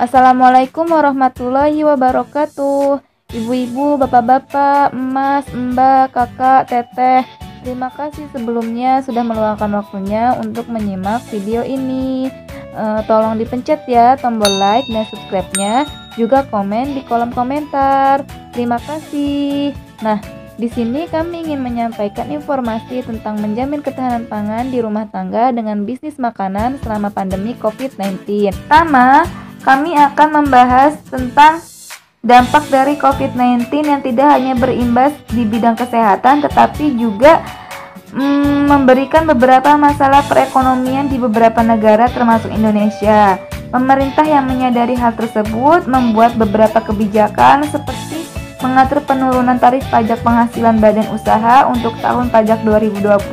Assalamualaikum warahmatullahi wabarakatuh. Ibu-ibu, bapak-bapak, emas, mbak, kakak, teteh, terima kasih sebelumnya sudah meluangkan waktunya untuk menyimak video ini. Tolong dipencet ya tombol like dan subscribe-nya, juga komen di kolom komentar. Terima kasih. Nah, di sini kami ingin menyampaikan informasi tentang menjamin ketahanan pangan di rumah tangga dengan bisnis makanan selama pandemi COVID-19. Pertama, kami akan membahas tentang dampak dari COVID-19 yang tidak hanya berimbas di bidang kesehatan tetapi juga memberikan beberapa masalah perekonomian di beberapa negara termasuk Indonesia. Pemerintah yang menyadari hal tersebut membuat beberapa kebijakan seperti mengatur penurunan tarif pajak penghasilan badan usaha untuk tahun pajak 2020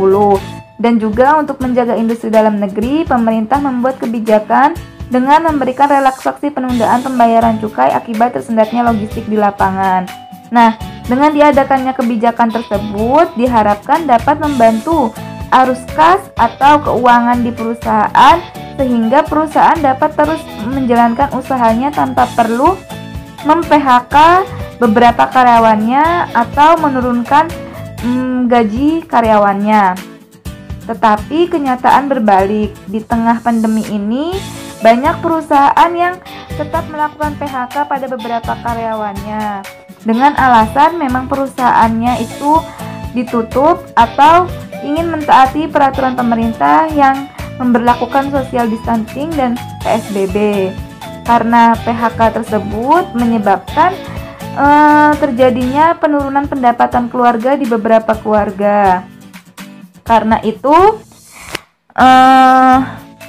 dan juga untuk menjaga industri dalam negeri, pemerintah membuat kebijakan dengan memberikan relaksasi penundaan pembayaran cukai akibat tersendatnya logistik di lapangan. Nah, dengan diadakannya kebijakan tersebut diharapkan dapat membantu arus kas atau keuangan di perusahaan sehingga perusahaan dapat terus menjalankan usahanya tanpa perlu mem-PHK beberapa karyawannya atau menurunkan gaji karyawannya. Tetapi kenyataan berbalik. Di tengah pandemi ini, banyak perusahaan yang tetap melakukan PHK pada beberapa karyawannya dengan alasan memang perusahaannya itu ditutup atau ingin mentaati peraturan pemerintah yang memberlakukan social distancing dan PSBB. Karena PHK tersebut menyebabkan terjadinya penurunan pendapatan keluarga di beberapa keluarga. Karena itu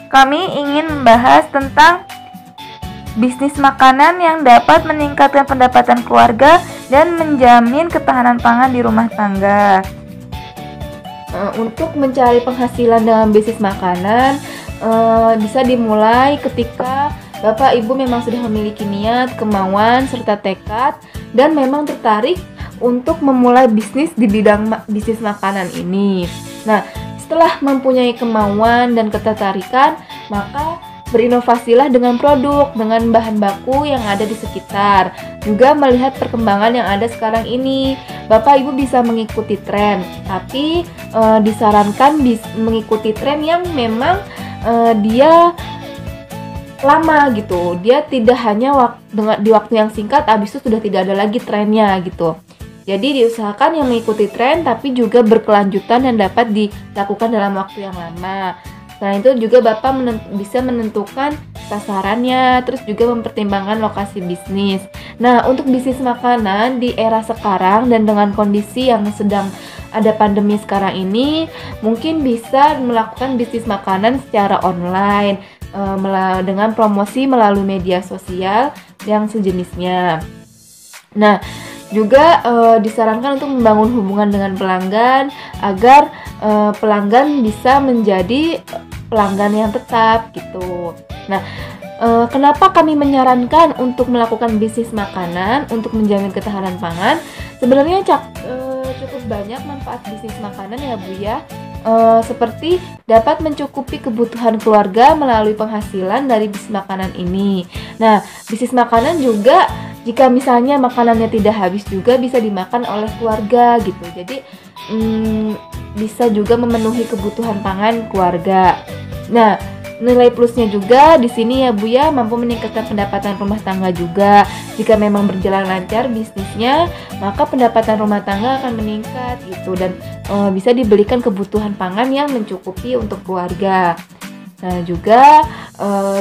kami ingin membahas tentang bisnis makanan yang dapat meningkatkan pendapatan keluarga dan menjamin ketahanan pangan di rumah tangga. Untuk mencari penghasilan dalam bisnis makanan bisa dimulai ketika Bapak Ibu memang sudah memiliki niat, kemauan, serta tekad dan memang tertarik untuk memulai bisnis di bidang bisnis makanan ini. Nah, setelah mempunyai kemauan dan ketertarikan, maka berinovasilah dengan produk, dengan bahan baku yang ada di sekitar. Juga melihat perkembangan yang ada sekarang ini. Bapak Ibu bisa mengikuti tren, tapi disarankan mengikuti tren yang memang dia lama gitu. Dia tidak hanya di waktu yang singkat, habis itu sudah tidak ada lagi trennya gitu. Jadi diusahakan yang mengikuti tren tapi juga berkelanjutan dan dapat dilakukan dalam waktu yang lama. Selain itu juga Bapak bisa menentukan sasarannya, terus juga mempertimbangkan lokasi bisnis. Nah, untuk bisnis makanan di era sekarang dan dengan kondisi yang sedang ada pandemi sekarang ini, mungkin bisa melakukan bisnis makanan secara online dengan promosi melalui media sosial yang sejenisnya. Nah, juga disarankan untuk membangun hubungan dengan pelanggan agar pelanggan bisa menjadi pelanggan yang tetap gitu. Nah, kenapa kami menyarankan untuk melakukan bisnis makanan untuk menjamin ketahanan pangan? Sebenarnya cukup banyak manfaat bisnis makanan ya Bu ya. Seperti dapat mencukupi kebutuhan keluarga melalui penghasilan dari bisnis makanan ini. Nah, bisnis makanan juga jika misalnya makanannya tidak habis juga bisa dimakan oleh keluarga gitu. Jadi bisa juga memenuhi kebutuhan pangan keluarga. Nah, nilai plusnya juga di sini ya Bu ya, mampu meningkatkan pendapatan rumah tangga juga. Jika memang berjalan lancar bisnisnya, maka pendapatan rumah tangga akan meningkat gitu dan bisa dibelikan kebutuhan pangan yang mencukupi untuk keluarga. Nah, juga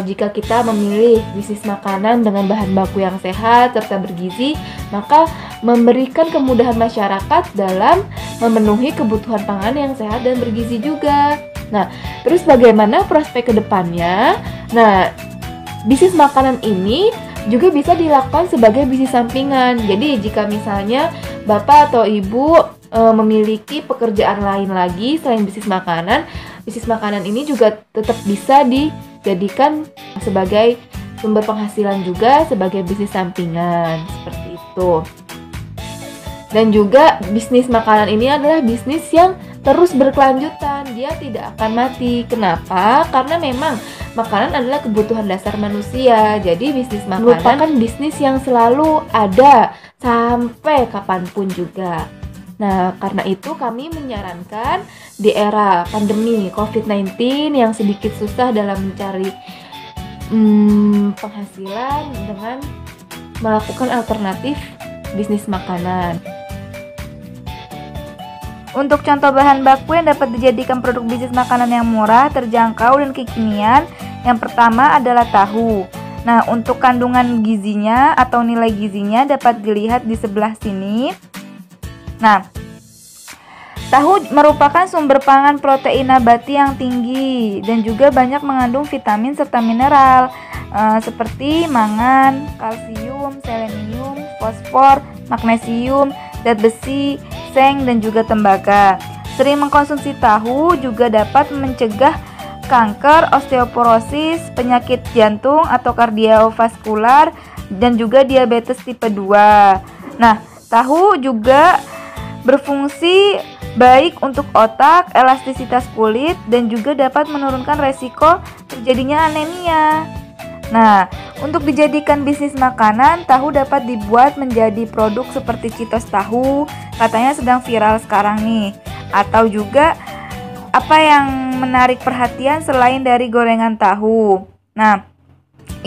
jika kita memilih bisnis makanan dengan bahan baku yang sehat serta bergizi, maka memberikan kemudahan masyarakat dalam memenuhi kebutuhan pangan yang sehat dan bergizi juga. Nah, terus bagaimana prospek kedepannya? Nah, bisnis makanan ini juga bisa dilakukan sebagai bisnis sampingan. Jadi, jika misalnya Bapak atau Ibu memiliki pekerjaan lain lagi selain bisnis makanan ini juga tetap bisa dijadikan sebagai sumber penghasilan juga sebagai bisnis sampingan seperti itu. Dan juga bisnis makanan ini adalah bisnis yang terus berkelanjutan, dia tidak akan mati. Kenapa? Karena memang makanan adalah kebutuhan dasar manusia. Jadi bisnis makanan merupakan bisnis yang selalu ada sampai kapanpun juga. Nah, karena itu kami menyarankan di era pandemi COVID-19 yang sedikit susah dalam mencari penghasilan dengan melakukan alternatif bisnis makanan. Untuk contoh bahan baku yang dapat dijadikan produk bisnis makanan yang murah, terjangkau, dan kekinian, yang pertama adalah tahu. Nah, untuk kandungan gizinya atau nilai gizinya dapat dilihat di sebelah sini. Nah, tahu merupakan sumber pangan protein nabati yang tinggi dan juga banyak mengandung vitamin serta mineral seperti mangan, kalsium, selenium, fosfor, magnesium, zat besi, seng, dan juga tembaga. Sering mengkonsumsi tahu juga dapat mencegah kanker, osteoporosis, penyakit jantung atau kardiovaskular, dan juga diabetes tipe 2. Nah, tahu juga berfungsi baik untuk otak, elastisitas kulit, dan juga dapat menurunkan resiko terjadinya anemia. Nah, untuk dijadikan bisnis makanan, tahu dapat dibuat menjadi produk seperti Citos tahu, katanya sedang viral sekarang nih. Atau juga apa yang menarik perhatian selain dari gorengan tahu. Nah,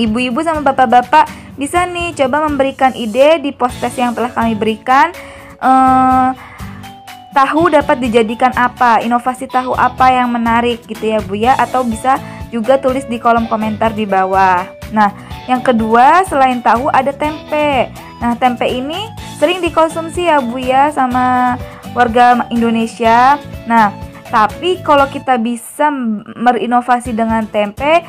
ibu-ibu sama bapak-bapak bisa nih coba memberikan ide di post-test yang telah kami berikan. Tahu dapat dijadikan apa, inovasi tahu apa yang menarik gitu ya Bu ya, atau bisa juga tulis di kolom komentar di bawah. Nah, yang kedua selain tahu ada tempe. Nah, tempe ini sering dikonsumsi ya Bu ya sama warga Indonesia. Nah, tapi kalau kita bisa berinovasi dengan tempe,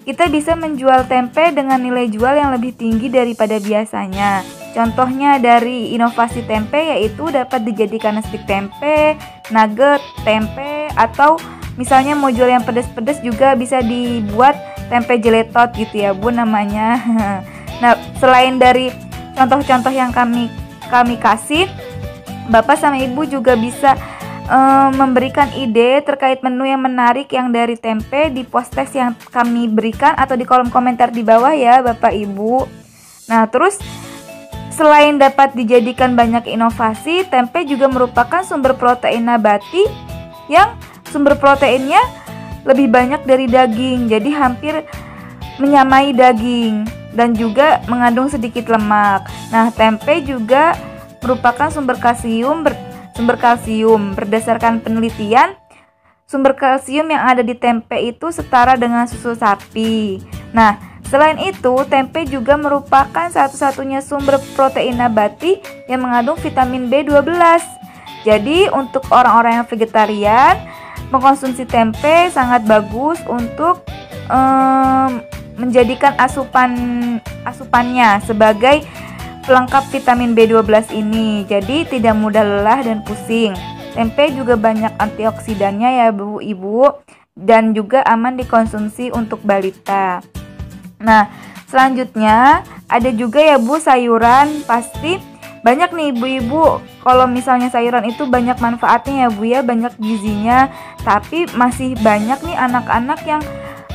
kita bisa menjual tempe dengan nilai jual yang lebih tinggi daripada biasanya. Contohnya dari inovasi tempe yaitu dapat dijadikan stik tempe, nugget tempe, atau misalnya mau jual yang pedas-pedas juga bisa dibuat tempe jeletot gitu ya Bu namanya. Nah, selain dari contoh-contoh yang kami kasih, Bapak sama Ibu juga bisa memberikan ide terkait menu yang menarik yang dari tempe di post-test yang kami berikan atau di kolom komentar di bawah ya Bapak Ibu. Nah, terus selain dapat dijadikan banyak inovasi, tempe juga merupakan sumber protein nabati yang sumber proteinnya lebih banyak dari daging, jadi hampir menyamai daging dan juga mengandung sedikit lemak. Nah, tempe juga merupakan sumber kalsium. Berdasarkan penelitian, sumber kalsium yang ada di tempe itu setara dengan susu sapi. Nah, selain itu, tempe juga merupakan satu-satunya sumber protein nabati yang mengandung vitamin B12. Jadi, untuk orang-orang yang vegetarian, mengkonsumsi tempe sangat bagus untuk menjadikan asupannya sebagai pelengkap vitamin B12 ini. Jadi tidak mudah lelah dan pusing. Tempe juga banyak antioksidannya ya Bu Ibu, dan juga aman dikonsumsi untuk balita. Nah, selanjutnya ada juga ya Bu sayuran. Pasti banyak nih ibu-ibu, kalau misalnya sayuran itu banyak manfaatnya ya Bu ya, banyak gizinya. Tapi masih banyak nih anak-anak yang,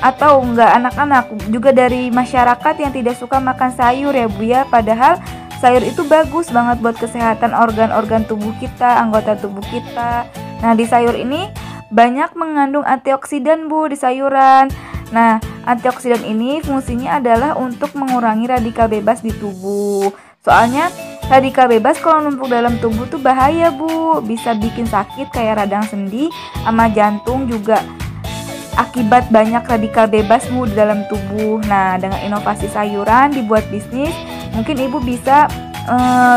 atau enggak anak-anak, juga dari masyarakat yang tidak suka makan sayur ya Bu ya. Padahal sayur itu bagus banget buat kesehatan organ-organ tubuh kita, anggota tubuh kita. Nah, di sayur ini banyak mengandung antioksidan Bu di sayuran. Nah, antioksidan ini fungsinya adalah untuk mengurangi radikal bebas di tubuh. Soalnya radikal bebas kalau numpuk dalam tubuh tuh bahaya Bu, bisa bikin sakit kayak radang sendi sama jantung juga akibat banyak radikal bebas Bu di dalam tubuh. Nah, dengan inovasi sayuran dibuat bisnis, mungkin Ibu bisa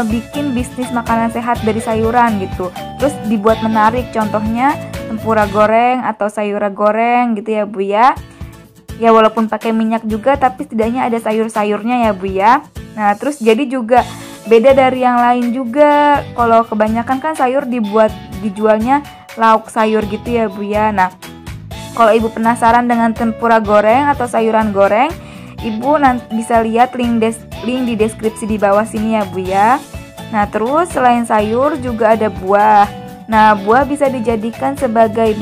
bikin bisnis makanan sehat dari sayuran gitu. Terus dibuat menarik, contohnya tempura goreng atau sayuran goreng gitu ya Bu ya. Ya walaupun pakai minyak juga, tapi setidaknya ada sayur-sayurnya ya Bu ya. Nah, terus jadi juga beda dari yang lain juga. Kalau kebanyakan kan sayur dijualnya lauk sayur gitu ya Bu ya. Nah, kalau Ibu penasaran dengan tempura goreng atau sayuran goreng, Ibu nanti bisa lihat link di deskripsi di bawah sini ya Bu ya. Nah, terus selain sayur juga ada buah. Nah, buah bisa dijadikan sebagai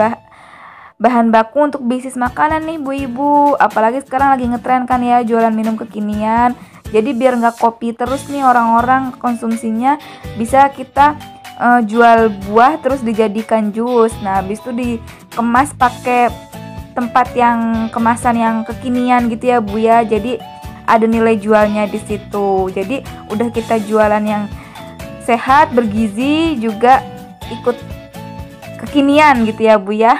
bahan baku untuk bisnis makanan nih Bu Ibu. Apalagi sekarang lagi ngetren kan ya jualan minum kekinian. Jadi biar nggak kopi terus nih orang-orang konsumsinya, bisa kita jual buah terus dijadikan jus. Nah, habis itu dikemas pakai tempat yang kemasan yang kekinian gitu ya Bu ya. Jadi ada nilai jualnya di situ. Jadi udah kita jualan yang sehat, bergizi, juga ikut kekinian gitu ya Bu ya.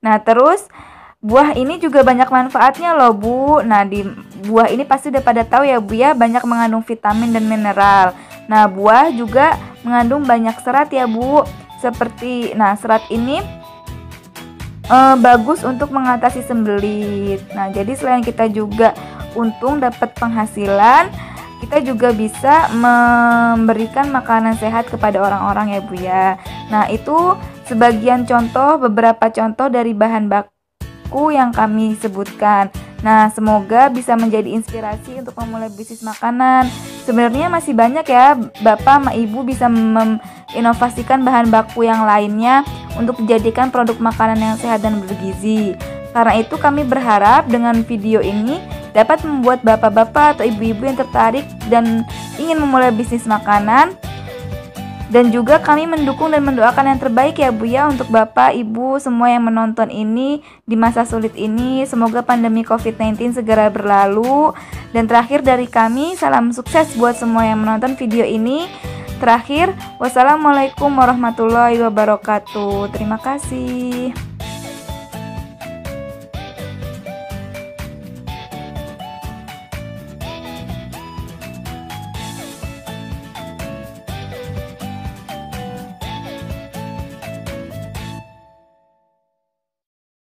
Nah, terus buah ini juga banyak manfaatnya loh Bu. Nah, di buah ini pasti udah pada tahu ya Bu ya, banyak mengandung vitamin dan mineral. Nah, buah juga mengandung banyak serat ya Bu. Serat ini bagus untuk mengatasi sembelit. Nah, jadi selain kita juga untung dapat penghasilan, kita juga bisa memberikan makanan sehat kepada orang-orang ya Bu ya. Nah, itu beberapa contoh dari bahan baku yang kami sebutkan. Nah, semoga bisa menjadi inspirasi untuk memulai bisnis makanan. Sebenarnya masih banyak ya Bapak sama Ibu bisa menginovasikan bahan baku yang lainnya untuk dijadikan produk makanan yang sehat dan bergizi. Karena itu kami berharap dengan video ini dapat membuat bapak-bapak atau ibu-ibu yang tertarik dan ingin memulai bisnis makanan. Dan juga kami mendukung dan mendoakan yang terbaik ya Bu ya untuk Bapak, Ibu, semua yang menonton ini di masa sulit ini. Semoga pandemi COVID-19 segera berlalu. Dan terakhir dari kami, salam sukses buat semua yang menonton video ini. Terakhir, wassalamualaikum warahmatullahi wabarakatuh. Terima kasih.